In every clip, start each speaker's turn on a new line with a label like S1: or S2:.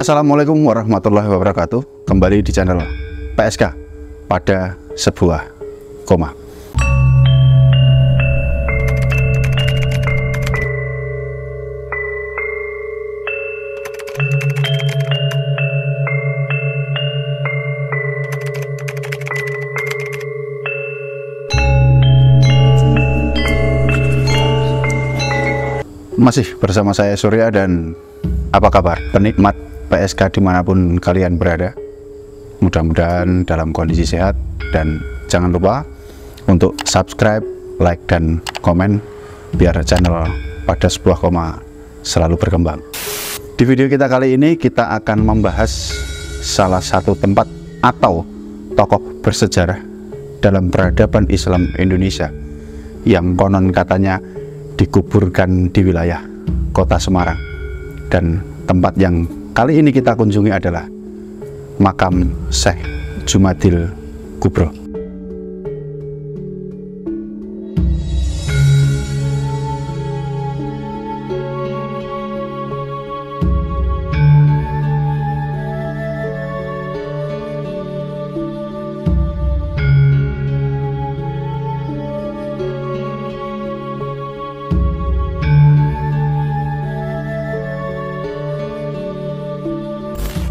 S1: Assalamualaikum warahmatullahi wabarakatuh. Kembali di channel PSK pada sebuah koma. Masih bersama saya Surya, dan apa kabar penikmat PSK dimanapun kalian berada? Mudah-mudahan dalam kondisi sehat, dan jangan lupa untuk subscribe, like, dan komen biar channel pada sebuah koma selalu berkembang. Di video kita kali ini kita akan membahas salah satu tempat atau tokoh bersejarah dalam peradaban Islam Indonesia yang konon katanya dikuburkan di wilayah kota Semarang. Dan tempat yang kali ini kita kunjungi adalah makam Syekh Jumadil Kubro.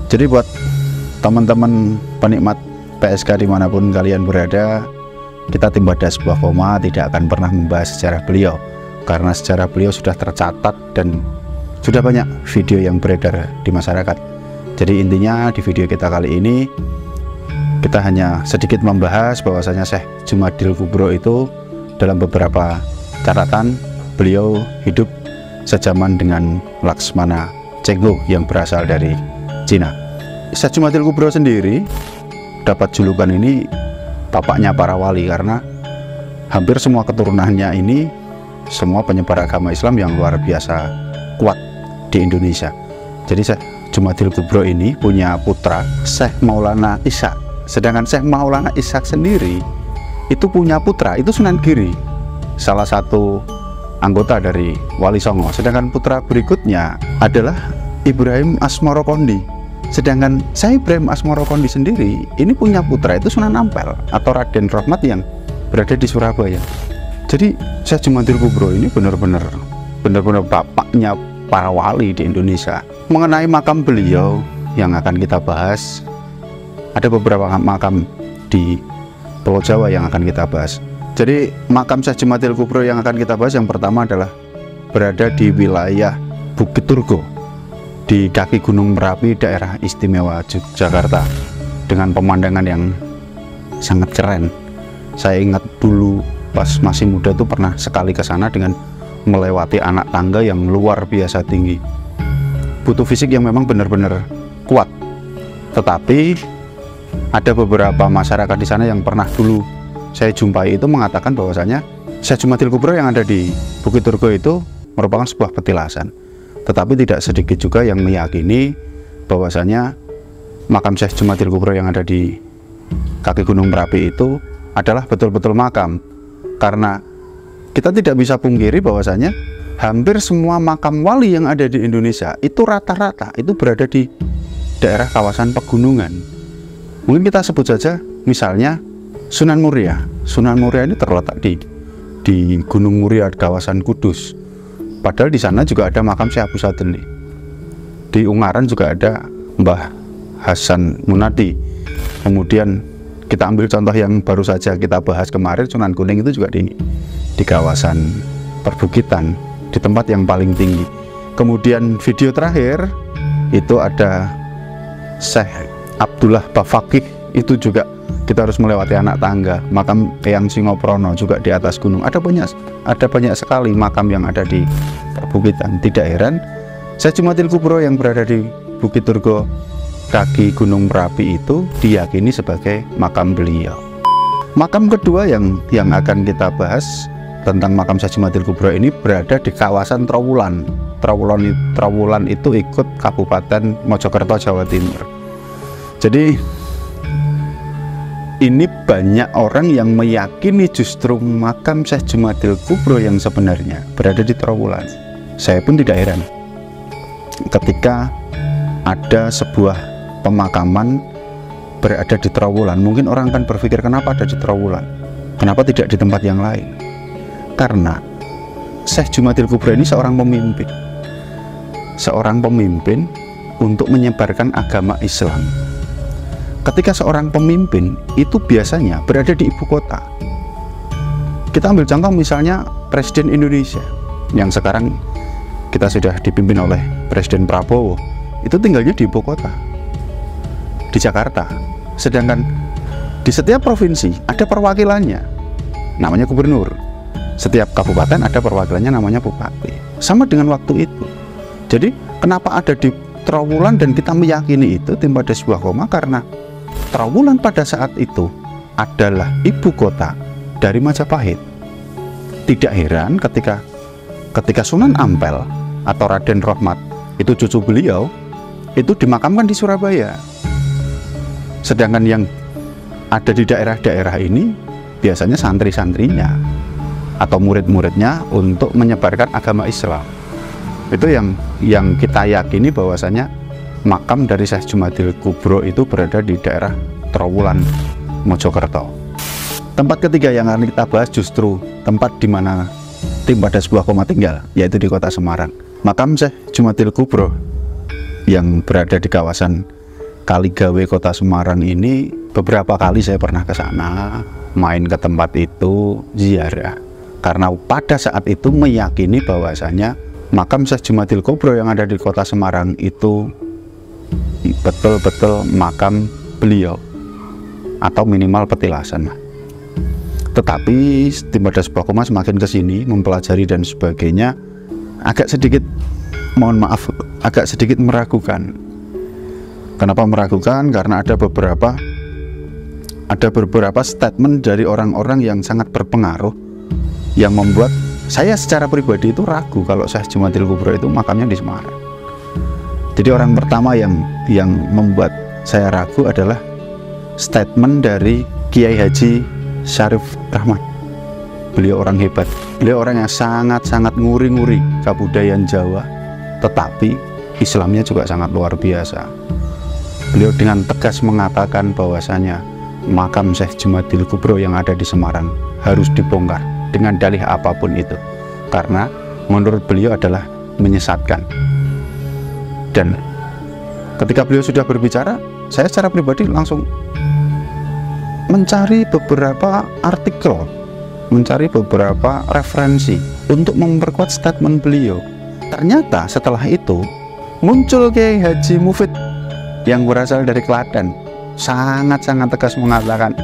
S1: Jadi buat teman-teman penikmat PSK dimanapun kalian berada, kita tim pada sebuah koma tidak akan pernah membahas sejarah beliau, karena sejarah beliau sudah tercatat dan sudah banyak video yang beredar di masyarakat. Jadi intinya di video kita kali ini kita hanya sedikit membahas bahwasanya Syekh Jumadil Kubro itu dalam beberapa catatan beliau hidup sejaman dengan Laksmana Cengho yang berasal dari Cina. Syekh Jumadil Kubro sendiri dapat julukan ini bapaknya para wali, karena hampir semua keturunannya ini semua penyebar agama Islam yang luar biasa kuat di Indonesia. Jadi Syekh Jumadil Kubro ini punya putra Syekh Maulana Ishaq, sedangkan Syekh Maulana Ishaq sendiri itu punya putra, itu Sunan Giri, salah satu anggota dari Wali Songo. Sedangkan putra berikutnya adalah Ibrahim Asmorokondi. Sedangkan Syekh Ibrahim Asmorokondi sendiri ini punya putra, itu Sunan Ampel atau Raden Rahmat yang berada di Surabaya. Jadi Syekh Jumadil Kubro ini benar-benar bapaknya para wali di Indonesia. Mengenai makam beliau yang akan kita bahas, ada beberapa makam di Pulau Jawa yang akan kita bahas. Jadi makam Syekh Jumadil Kubro yang akan kita bahas yang pertama adalah berada di wilayah Bukit Turgo, di kaki Gunung Merapi, daerah istimewa Yogyakarta, dengan pemandangan yang sangat keren. Saya ingat dulu pas masih muda tuh pernah sekali ke sana dengan melewati anak tangga yang luar biasa tinggi. Butuh fisik yang memang benar-benar kuat. Tetapi ada beberapa masyarakat di sana yang pernah dulu saya jumpai itu mengatakan bahwasanya Syekh Jumadil Kubro yang ada di Bukit Turgo itu merupakan sebuah petilasan. Tetapi tidak sedikit juga yang meyakini bahwasanya makam Syekh Jumadil Kubro yang ada di kaki Gunung Merapi itu adalah betul-betul makam. Karena kita tidak bisa pungkiri bahwasanya hampir semua makam wali yang ada di Indonesia itu rata-rata itu berada di daerah kawasan pegunungan. Mungkin kita sebut saja misalnya Sunan Muria. Sunan Muria ini terletak di Gunung Muria, kawasan Kudus. Padahal di sana juga ada makam Syekh Abu Sadli. Di Ungaran juga ada Mbah Hasan Munadi. Kemudian kita ambil contoh yang baru saja kita bahas kemarin, Sunan Kuning itu juga di kawasan perbukitan, di tempat yang paling tinggi. Kemudian video terakhir itu ada Syekh Abdullah Bafakih, itu juga kita harus melewati anak tangga. Makam Eyang Singoprono juga di atas gunung. Ada banyak sekali makam yang ada di perbukitan. Tidak heran Syekh Jumadil Kubro yang berada di Bukit Turgo kaki Gunung Merapi itu diyakini sebagai makam beliau. Makam kedua yang akan kita bahas tentang makam Syekh Jumadil Kubro ini berada di kawasan Trowulan. Trowulan itu ikut Kabupaten Mojokerto, Jawa Timur. Jadi ini banyak orang yang meyakini justru makam Syekh Jumadil Kubro yang sebenarnya berada di Trowulan. Saya pun tidak heran ketika ada sebuah pemakaman berada di Trowulan. Mungkin orang akan berpikir, kenapa ada di Trowulan, kenapa tidak di tempat yang lain? Karena Syekh Jumadil Kubro ini seorang pemimpin untuk menyebarkan agama Islam. Ketika seorang pemimpin itu biasanya berada di ibu kota. Kita ambil contoh misalnya Presiden Indonesia yang sekarang kita sudah dipimpin oleh Presiden Prabowo, itu tinggalnya di ibu kota, di Jakarta. Sedangkan di setiap provinsi ada perwakilannya, namanya gubernur. Setiap kabupaten ada perwakilannya, namanya bupati. Sama dengan waktu itu. Jadi kenapa ada di Trowulan dan kita meyakini itu tim pada sebuah koma? Karena Trowulan pada saat itu adalah ibu kota dari Majapahit. Tidak heran ketika Sunan Ampel atau Raden Rohmat, itu cucu beliau, itu dimakamkan di Surabaya. Sedangkan yang ada di daerah-daerah ini biasanya santri-santrinya atau murid-muridnya untuk menyebarkan agama Islam. Itu yang kita yakini bahwasanya makam dari Syekh Jumadil Kubro itu berada di daerah Trowulan, Mojokerto. Tempat ketiga yang akan kita bahas justru tempat di mana tim pada sebuah koma tinggal, yaitu di kota Semarang. Makam Syekh Jumadil Kubro yang berada di kawasan Kaligawe, kota Semarang ini, beberapa kali saya pernah ke sana, main ke tempat itu, ziarah. Karena pada saat itu meyakini bahwasanya makam Syekh Jumadil Kubro yang ada di kota Semarang itu betul-betul makam beliau atau minimal petilasan. Tetapi tim pada sebuah koma semakin kesini mempelajari dan sebagainya, agak sedikit meragukan. Kenapa meragukan? Karena ada beberapa statement dari orang-orang yang sangat berpengaruh yang membuat saya secara pribadi itu ragu kalau Syekh Jumadil Kubro itu makamnya di Semarang. Jadi orang pertama yang membuat saya ragu adalah statement dari Kiai Haji Syarif Rahmat. Beliau orang hebat, beliau orang yang sangat-sangat nguri-nguri kebudayaan Jawa, tetapi Islamnya juga sangat luar biasa. Beliau dengan tegas mengatakan bahwasanya makam Syekh Jumadil Kubro yang ada di Semarang harus dibongkar dengan dalih apapun itu, karena menurut beliau adalah menyesatkan. Dan ketika beliau sudah berbicara, saya secara pribadi langsung mencari beberapa artikel, mencari beberapa referensi untuk memperkuat statement beliau. Ternyata setelah itu muncul Kiai Haji Mufid yang berasal dari Klaten, sangat-sangat tegas mengatakan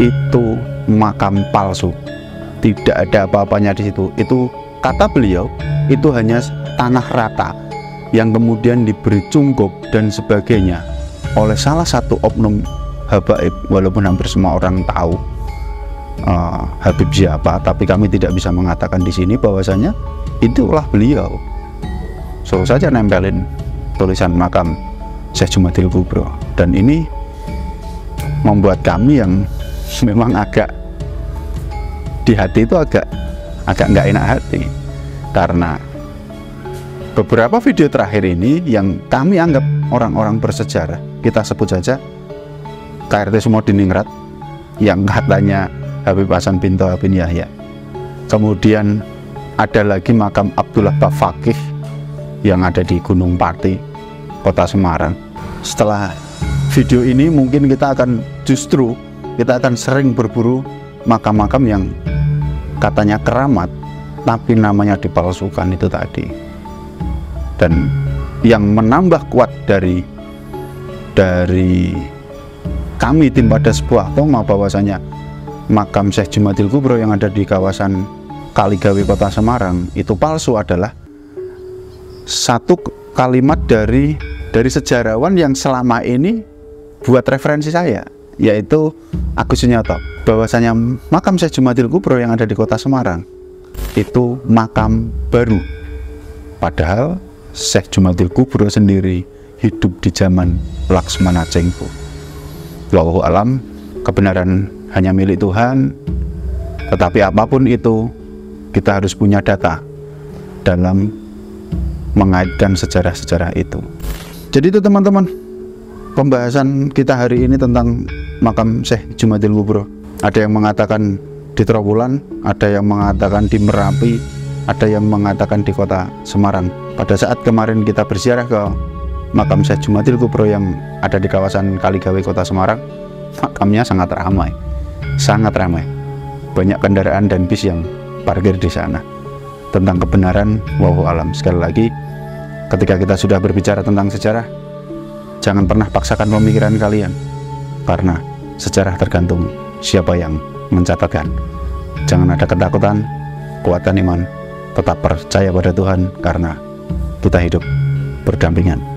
S1: itu makam palsu, tidak ada apa-apanya di situ. Itu kata beliau, itu hanya tanah rata yang kemudian diberi cungkup dan sebagainya oleh salah satu oknum habaib, walaupun hampir semua orang tahu Habib siapa, tapi kami tidak bisa mengatakan di sini bahwasanya itulah beliau. Suruh saja nempelin tulisan makam Syekh Jumadil Kubro, dan ini membuat kami yang memang agak di hati itu agak nggak enak hati, karena beberapa video terakhir ini yang kami anggap orang-orang bersejarah, kita sebut saja KRT Sumodiningrat yang katanya Habib Hasan Binto bin Yahya, kemudian ada lagi makam Abdullah Bafakih yang ada di Gunung Pati, kota Semarang. Setelah video ini mungkin kita akan sering berburu makam-makam yang katanya keramat tapi namanya dipalsukan itu tadi. Dan yang menambah kuat dari kami tim pada sebuah koma bahwasanya makam Syekh Jumadil Kubro yang ada di kawasan Kaligawe, kota Semarang itu palsu adalah satu kalimat dari sejarawan yang selama ini buat referensi saya, yaitu Agus Sunyoto, bahwasanya makam Syekh Jumadil Kubro yang ada di kota Semarang itu makam baru, padahal Syekh Jumadil Kubro sendiri hidup di zaman Laksmana Cengho. Wallahu alam, kebenaran hanya milik Tuhan, tetapi apapun itu kita harus punya data dalam mengaitkan sejarah-sejarah itu. Jadi itu teman-teman, pembahasan kita hari ini tentang makam Syekh Jumadil Kubro. Ada yang mengatakan di Trowulan, ada yang mengatakan di Merapi, ada yang mengatakan di kota Semarang. Pada saat kemarin kita berziarah ke makam Syekh Jumadil Kubro yang ada di kawasan Kaligawe, kota Semarang, makamnya sangat ramai, banyak kendaraan dan bis yang parkir di sana. Tentang kebenaran, wallahu alam. Sekali lagi, ketika kita sudah berbicara tentang sejarah, jangan pernah paksakan pemikiran kalian, karena sejarah tergantung siapa yang mencatatkan. Jangan ada ketakutan, kuatkan iman, tetap percaya pada Tuhan, karena kita hidup berdampingan.